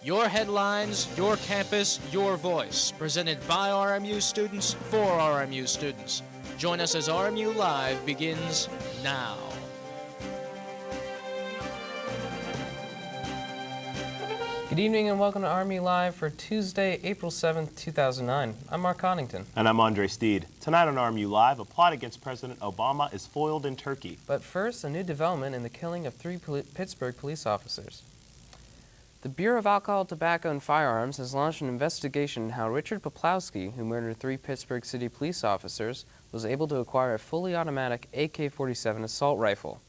Your headlines, your campus, your voice. Presented by RMU students for RMU students. Join us as RMU Live begins now. Good evening and welcome to RMU Live for Tuesday, April 7th, 2009. I'm Mark Connington. And I'm Andre Steed. Tonight on RMU Live, a plot against President Obama is foiled in Turkey. But first, a new development in the killing of 3 Pittsburgh police officers. The Bureau of Alcohol, Tobacco, and Firearms has launched an investigation into how Richard Poplawski, who murdered 3 Pittsburgh City police officers, was able to acquire a fully automatic AK-47 assault rifle.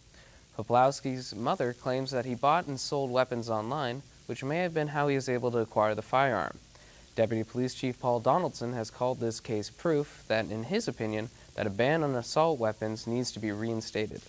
Poplawski's mother claims that he bought and sold weapons online, which may have been how he was able to acquire the firearm. Deputy Police Chief Paul Donaldson has called this case proof that, in his opinion, that a ban on assault weapons needs to be reinstated.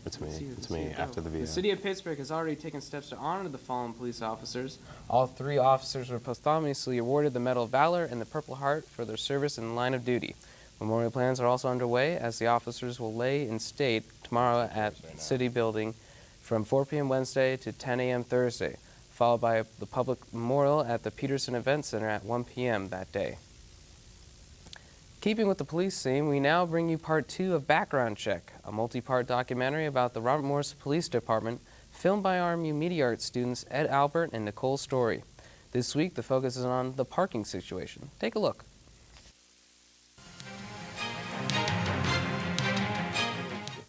It's me after the video. The city of Pittsburgh has already taken steps to honor the fallen police officers. All 3 officers were posthumously awarded the Medal of Valor and the Purple Heart for their service in the line of duty. Memorial plans are also underway as the officers will lay in state tomorrow at the City Building from 4 p.m. Wednesday to 10 a.m. Thursday, followed by the public memorial at the Peterson Event Center at 1 p.m. that day. Keeping with the police theme, we now bring you part 2 of Background Check, a multi-part documentary about the Robert Morris Police Department, filmed by RMU Media Arts students Ed Albert and Nicole Story. This week, the focus is on the parking situation. Take a look.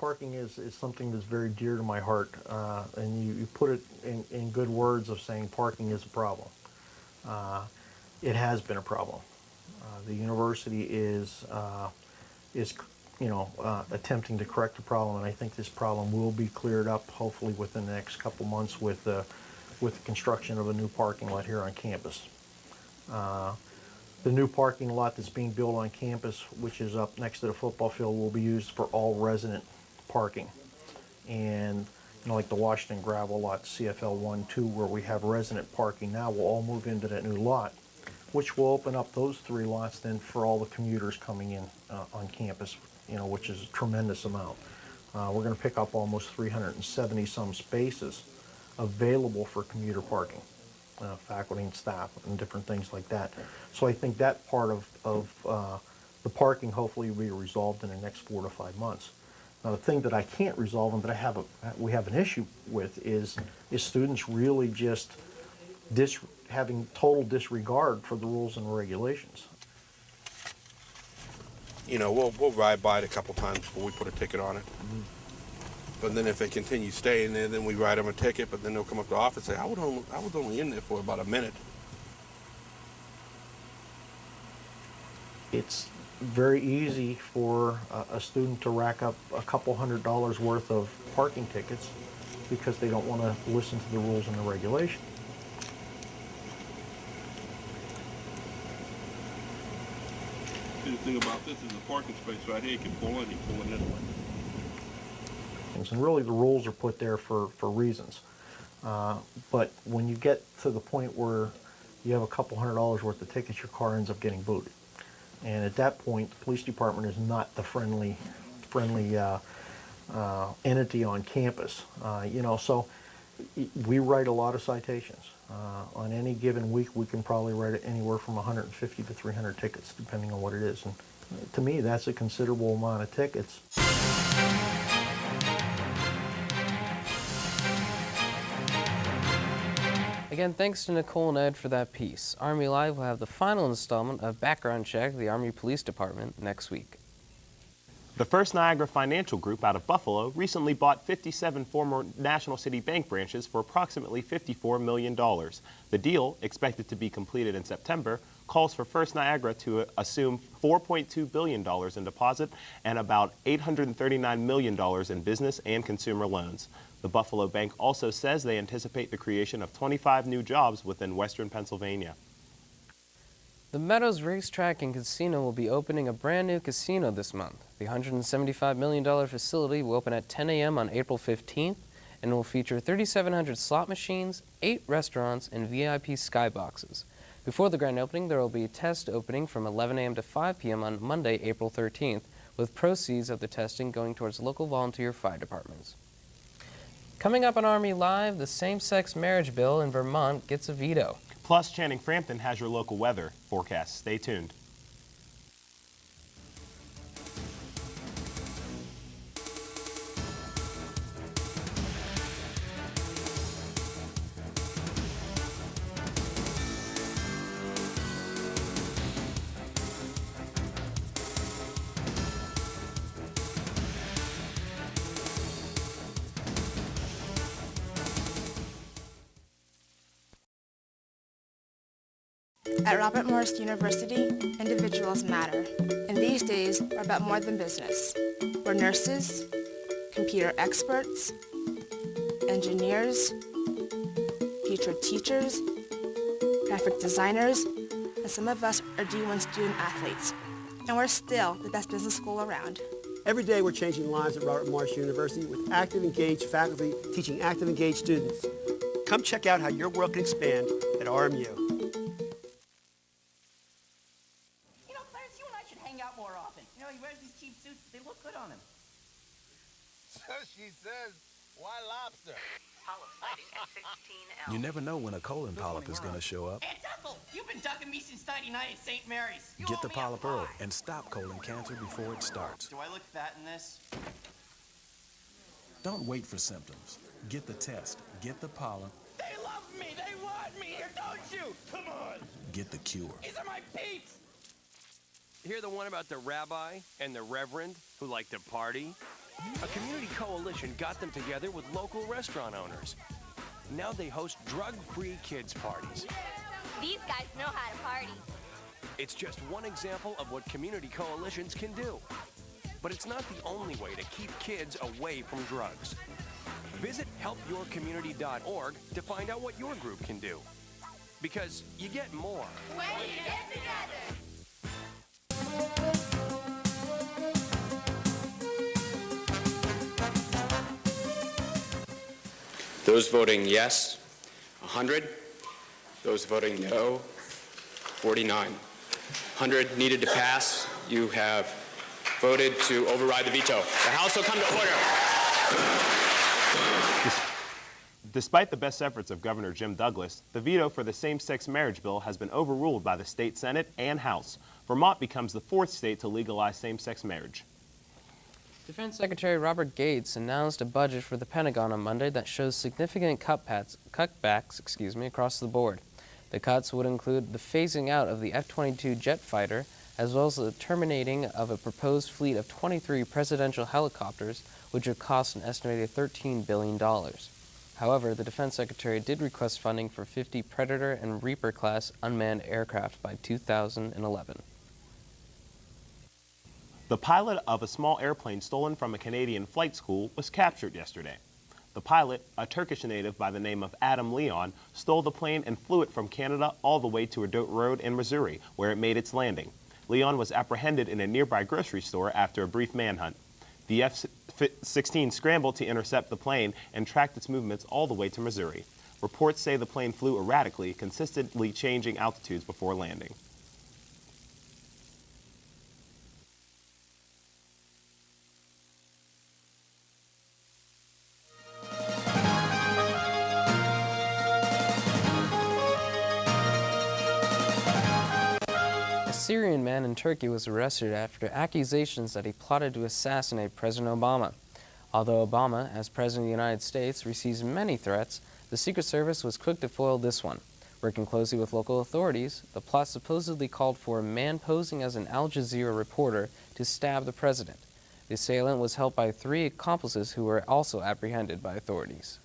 Parking is something that's very dear to my heart, and you put it in good words of saying parking is a problem. It has been a problem. The university is attempting to correct the problem, and I think this problem will be cleared up hopefully within the next couple months with the construction of a new parking lot here on campus. The new parking lot that's being built on campus, which is up next to the football field, will be used for all resident parking. And like the Washington gravel lot, CFL 1, 2, where we have resident parking now, will all move into that new lot, which will open up those 3 lots then for all the commuters coming in on campus, which is a tremendous amount. We're going to pick up almost 370 some spaces available for commuter parking, faculty and staff and different things like that. So I think that part of the parking hopefully will be resolved in the next 4 to 5 months. Now, the thing that I can't resolve and that we have an issue with is students really just having total disregard for the rules and regulations. We'll ride by it a couple times before we put a ticket on it. Mm-hmm. But then if they continue staying there, then we write them a ticket, but then they'll come up to the office and say, I was only in there for about a minute. It's very easy for a student to rack up a couple $100 worth of parking tickets because they don't want to listen to the rules and the regulations. The thing about this is the parking space right here. You can pull in, this way. And really the rules are put there for reasons. But when you get to the point where you have a couple $100 worth of tickets, your car ends up getting booted. And at that point, the police department is not the friendly entity on campus. So we write a lot of citations. On any given week, we can probably write anywhere from 150 to 300 tickets, depending on what it is. And to me, that's a considerable amount of tickets. Again, thanks to Nicole and Ed for that piece. Army Live will have the final installment of Background Check, the Army Police Department, next week. The First Niagara Financial Group out of Buffalo recently bought 57 former National City Bank branches for approximately $54 million. The deal, expected to be completed in September, calls for First Niagara to assume $4.2 billion in deposit and about $839 million in business and consumer loans. The Buffalo Bank also says they anticipate the creation of 25 new jobs within western Pennsylvania. The Meadows Racetrack and Casino will be opening a brand new casino this month. The $175 million facility will open at 10 a.m. on April 15th and will feature 3,700 slot machines, 8 restaurants, and VIP skyboxes. Before the grand opening, there will be a test opening from 11 a.m. to 5 p.m. on Monday, April 13th, with proceeds of the testing going towards local volunteer fire departments. Coming up on Army Live, the same-sex marriage bill in Vermont gets a veto. Plus, Channing Frampton has your local weather forecast. Stay tuned. At Robert Morris University, individuals matter, and these days are about more than business. We're nurses, computer experts, engineers, future teachers, graphic designers, and some of us are D1 student athletes. And we're still the best business school around. Every day we're changing lives at Robert Morris University with active, engaged faculty teaching active, engaged students. Come check out how your world can expand at RMU. She says, why lobster? You never know when a colon polyp is going to show up. Aunt Ethel, you've been ducking me since '99 at St. Mary's. Get the polyp early and stop colon cancer before it starts. Do I look fat in this? Don't wait for symptoms. Get the test. Get the polyp. They love me. They want me here, don't you? Come on. Get the cure. These are my peeps. Hear the one about the rabbi and the reverend who like to party? A community coalition got them together with local restaurant owners. Now they host drug-free kids' parties. These guys know how to party. It's just one example of what community coalitions can do. But it's not the only way to keep kids away from drugs. Visit helpyourcommunity.org to find out what your group can do. Because you get more when you get together. Those voting yes, 100. Those voting no, 49. 100 needed to pass. You have voted to override the veto. The House will come to order. Despite the best efforts of Governor Jim Douglas, the veto for the same-sex marriage bill has been overruled by the state Senate and House. Vermont becomes the 4th state to legalize same-sex marriage. Defense Secretary Robert Gates announced a budget for the Pentagon on Monday that shows significant cutbacks across the board. The cuts would include the phasing out of the F-22 jet fighter, as well as the terminating of a proposed fleet of 23 presidential helicopters, which would cost an estimated $13 billion. However, the Defense Secretary did request funding for 50 Predator and Reaper-class unmanned aircraft by 2011. The pilot of a small airplane stolen from a Canadian flight school was captured yesterday. The pilot, a Turkish native by the name of Adam Leon, stole the plane and flew it from Canada all the way to a dirt road in Missouri, where it made its landing. Leon was apprehended in a nearby grocery store after a brief manhunt. The F-16 scrambled to intercept the plane and tracked its movements all the way to Missouri. Reports say the plane flew erratically, consistently changing altitudes before landing. A Syrian man in Turkey was arrested after accusations that he plotted to assassinate President Obama. Although Obama, as President of the United States, receives many threats, the Secret Service was quick to foil this one. Working closely with local authorities, the plot supposedly called for a man posing as an Al Jazeera reporter to stab the president. The assailant was helped by 3 accomplices who were also apprehended by authorities.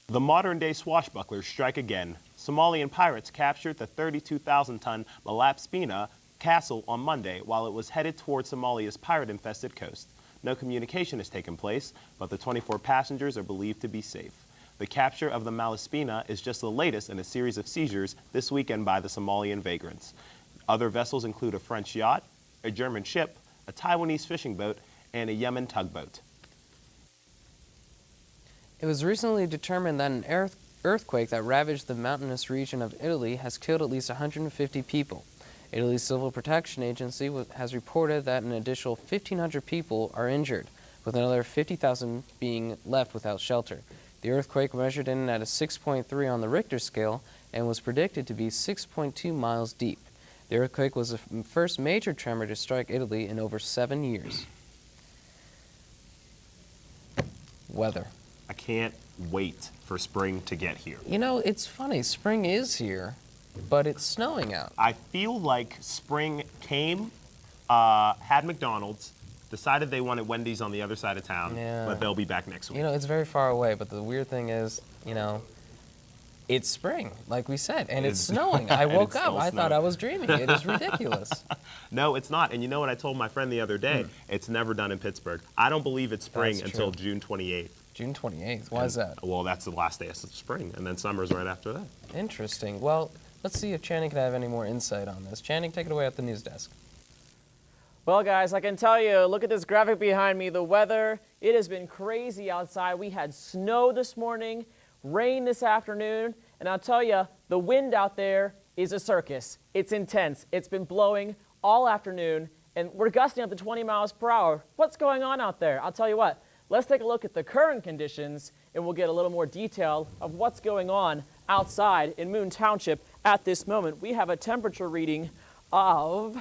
The modern-day swashbucklers strike again. Somalian pirates captured the 32,000-ton Malapspina castle on Monday while it was headed toward Somalia's pirate-infested coast. No communication has taken place, but the 24 passengers are believed to be safe. The capture of the Malaspina is just the latest in a series of seizures this weekend by the Somalian vagrants. Other vessels include a French yacht, a German ship, a Taiwanese fishing boat, and a Yemen tugboat. It was recently determined that an earthquake that ravaged the mountainous region of Italy has killed at least 150 people. Italy's Civil Protection Agency has reported that an additional 1,500 people are injured, with another 50,000 being left without shelter. The earthquake measured in at a 6.3 on the Richter scale and was predicted to be 6.2 miles deep. The earthquake was the first major tremor to strike Italy in over 7 years. Weather. I can't wait for spring to get here. You know, it's funny. Spring is here, but it's snowing out. I feel like spring came, had McDonald's, decided they wanted Wendy's on the other side of town, but they'll be back next week. You know, it's very far away, but the weird thing is, you know, it's spring, like we said, and it's snowing. I woke up, I thought I was dreaming. It is ridiculous. No, it's not. And you know what I told my friend the other day? It's never done in Pittsburgh. I don't believe it's spring until June 28th. June 28th? Why is that? Well, that's the last day of spring, and then summer's right after that. Interesting. Well, let's see if Channing can have any more insight on this. Channing, take it away at the news desk. Well, guys, I can tell you, look at this graphic behind me. The weather, it has been crazy outside. We had snow this morning, rain this afternoon, and I'll tell you, the wind out there is a circus. It's intense. It's been blowing all afternoon, and we're gusting up to 20 miles per hour. What's going on out there? I'll tell you what. Let's take a look at the current conditions, and we'll get a little more detail of what's going on outside in Moon Township at this moment. We have a temperature reading of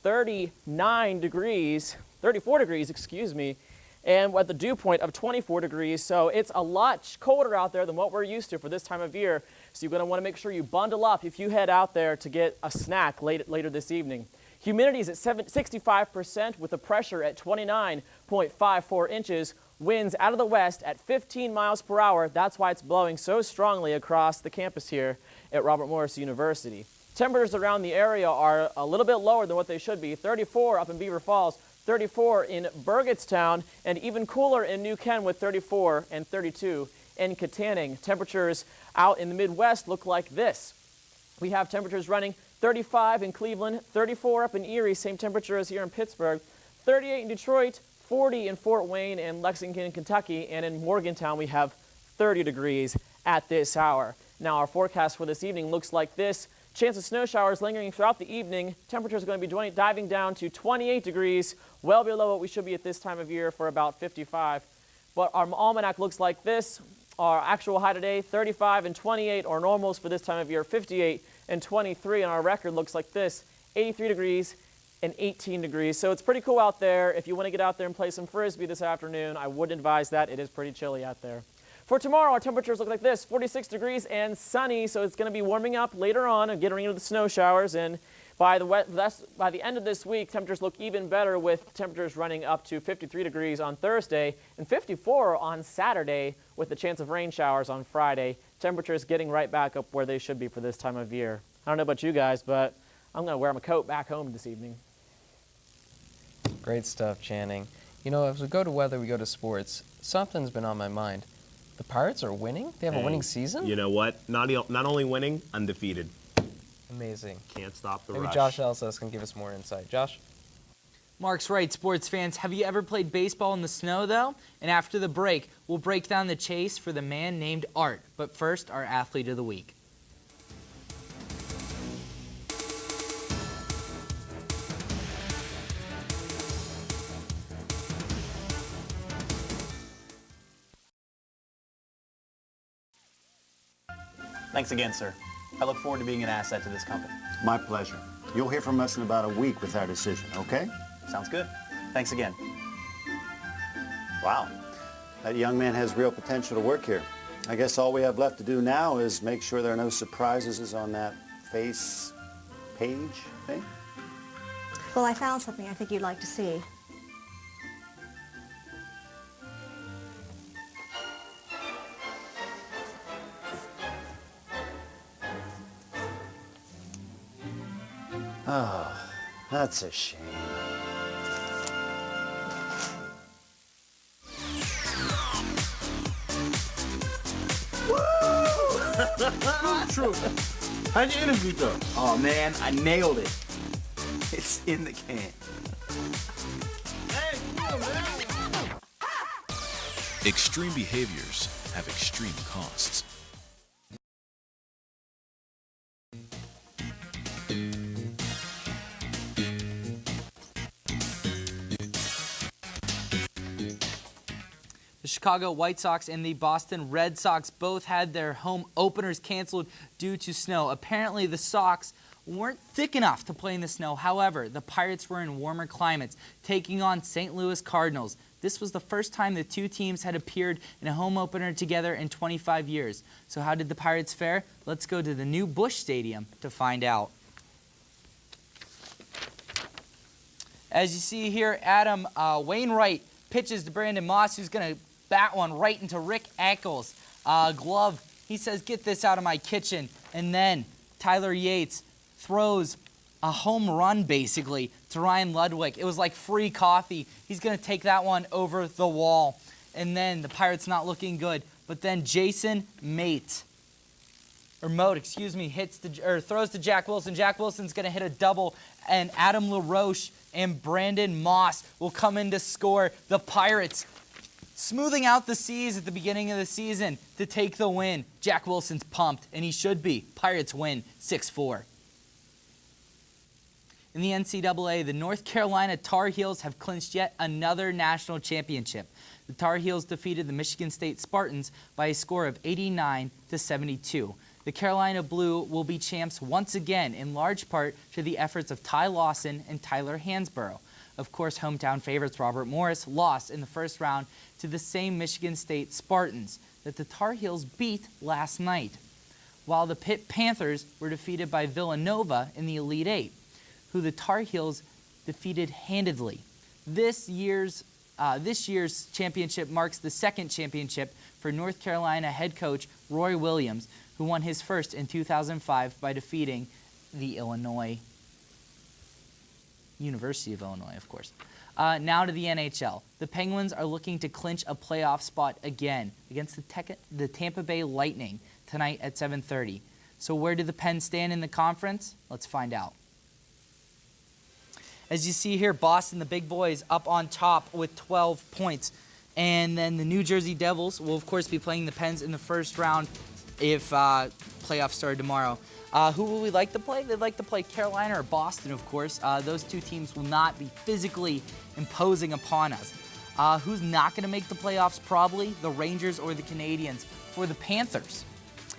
34 degrees, excuse me, and at the dew point of 24 degrees. So it's a lot colder out there than what we're used to for this time of year. So you're going to want to make sure you bundle up if you head out there to get a snack later this evening. Humidity is at 65% with the pressure at 29.54 inches. Winds out of the west at 15 miles per hour. That's why it's blowing so strongly across the campus here at Robert Morris University. Temperatures around the area are a little bit lower than what they should be. 34 up in Beaver Falls, 34 in Burgettstown, and even cooler in New Ken with 34 and 32 in Katanning. Temperatures out in the Midwest look like this. We have temperatures running 35 in Cleveland, 34 up in Erie, same temperature as here in Pittsburgh, 38 in Detroit, 40 in Fort Wayne and Lexington, Kentucky, and in Morgantown we have 30 degrees at this hour. Now our forecast for this evening looks like this. Chance of snow showers lingering throughout the evening. Temperatures are going to be diving down to 28 degrees, well below what we should be at this time of year for about 55. But our almanac looks like this. Our actual high today, 35 and 28, or normals for this time of year, 58 and 23. And our record looks like this, 83 degrees and 18 degrees. So it's pretty cool out there. If you want to get out there and play some Frisbee this afternoon, I wouldn't advise that. It is pretty chilly out there. For tomorrow, our temperatures look like this, 46 degrees and sunny, so it's going to be warming up later on and getting into the snow showers. And by the end of this week, temperatures look even better with temperatures running up to 53 degrees on Thursday and 54 on Saturday with the chance of rain showers on Friday. Temperatures getting right back up where they should be for this time of year. I don't know about you guys, but I'm going to wear my coat back home this evening. Great stuff, Channing. You know, as we go to weather, we go to sports. Something's been on my mind. The Pirates are winning? They have a winning season? You know what? Not only winning, undefeated. Amazing. Can't stop the rush. Maybe Josh Elsass can give us more insight. Josh? Mark's right, sports fans. Have you ever played baseball in the snow, though? And after the break, we'll break down the chase for the man named Art. But first, our athlete of the week. Thanks again, sir. I look forward to being an asset to this company. My pleasure. You'll hear from us in about a week with our decision, okay? Sounds good. Thanks again. Wow. That young man has real potential to work here. I guess all we have left to do now is make sure there are no surprises on that face page thing. Well, I found something I think you'd like to see. Oh, that's a shame. True. How'd you interview though? Oh man, I nailed it. It's in the can. Hey, come on, man. Extreme behaviors have extreme costs. Chicago White Sox and the Boston Red Sox both had their home openers canceled due to snow. Apparently, the Sox weren't thick enough to play in the snow. However, the Pirates were in warmer climates, taking on St. Louis Cardinals. This was the first time the two teams had appeared in a home opener together in 25 years. So how did the Pirates fare? Let's go to the new Busch Stadium to find out. As you see here, Adam Wainwright pitches to Brandon Moss, who's going to bat one right into Rick Ankles' glove. He says, "Get this out of my kitchen." And then Tyler Yates throws a home run, basically, to Ryan Ludwig. It was like free coffee. He's going to take that one over the wall. And then the Pirates not looking good. But then Jason Mote, throws to Jack Wilson. Jack Wilson's going to hit a double, and Adam LaRoche and Brandon Moss will come in to score. The Pirates smoothing out the seas at the beginning of the season to take the win. Jack Wilson's pumped, and he should be. Pirates win 6-4. In the NCAA, the North Carolina Tar Heels have clinched yet another national championship. The Tar Heels defeated the Michigan State Spartans by a score of 89-72. The Carolina Blue will be champs once again, in large part to the efforts of Ty Lawson and Tyler Hansborough. Of course, hometown favorites Robert Morris lost in the first round to the same Michigan State Spartans that the Tar Heels beat last night, while the Pitt Panthers were defeated by Villanova in the Elite Eight, who the Tar Heels defeated handedly. This year's championship marks the second championship for North Carolina head coach Roy Williams, who won his first in 2005 by defeating the University of Illinois, of course. Now to the NHL. The Penguins are looking to clinch a playoff spot again against the Tampa Bay Lightning tonight at 7:30. So where do the Pens stand in the conference? Let's find out. As you see here, Boston, the big boys, up on top with 12 points. And then the New Jersey Devils will, of course, be playing the Pens in the first round if playoffs started tomorrow. Who will we like to play? They'd like to play Carolina or Boston, of course. Those two teams will not be physically imposing upon us. Who's not going to make the playoffs? Probably the Rangers or the Canadiens. For the Panthers,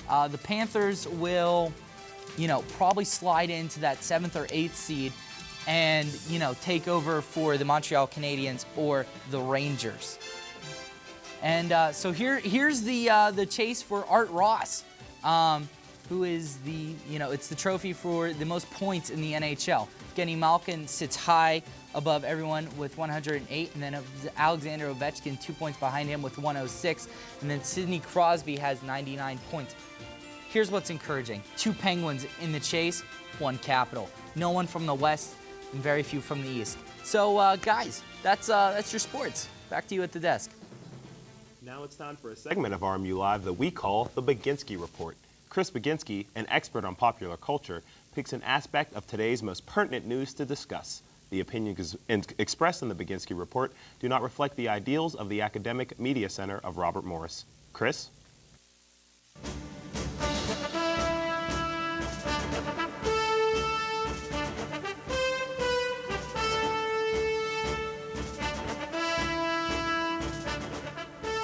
the Panthers will, probably slide into that 7th or 8th seed and, take over for the Montreal Canadiens or the Rangers. And so here's the chase for Art Ross, who is it's the trophy for the most points in the NHL. Genny Malkin sits high above everyone with 108, and then Alexander Ovechkin 2 points behind him with 106, and then Sidney Crosby has 99 points. Here's what's encouraging. 2 Penguins in the chase, 1 Capital. No one from the West and very few from the East. So, guys, that's your sports. Back to you at the desk. Now it's time for a segment of RMU Live that we call the Baginski Report. Chris Baginski, an expert on popular culture, picks an aspect of today's most pertinent news to discuss. The opinions expressed in the Baginski Report do not reflect the ideals of the Academic Media Center of Robert Morris. Chris?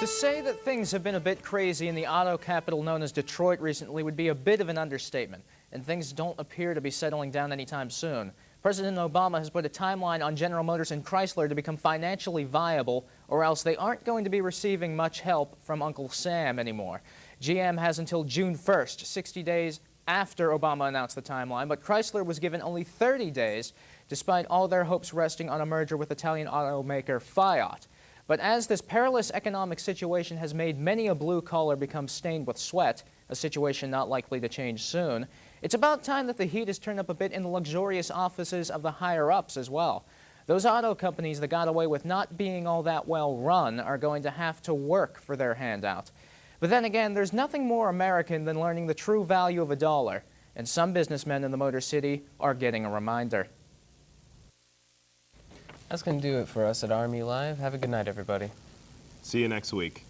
To say that things have been a bit crazy in the auto capital known as Detroit recently would be a bit of an understatement, and things don't appear to be settling down anytime soon. President Obama has put a timeline on General Motors and Chrysler to become financially viable, or else they aren't going to be receiving much help from Uncle Sam anymore. GM has until June 1st, 60 days after Obama announced the timeline, but Chrysler was given only 30 days, despite all their hopes resting on a merger with Italian automaker Fiat. But as this perilous economic situation has made many a blue collar become stained with sweat, a situation not likely to change soon, it's about time that the heat is turned up a bit in the luxurious offices of the higher-ups as well. Those auto companies that got away with not being all that well run are going to have to work for their handout. But then again, there's nothing more American than learning the true value of a dollar, and some businessmen in the Motor City are getting a reminder. That's going to do it for us at RMU Live. Have a good night, everybody. See you next week.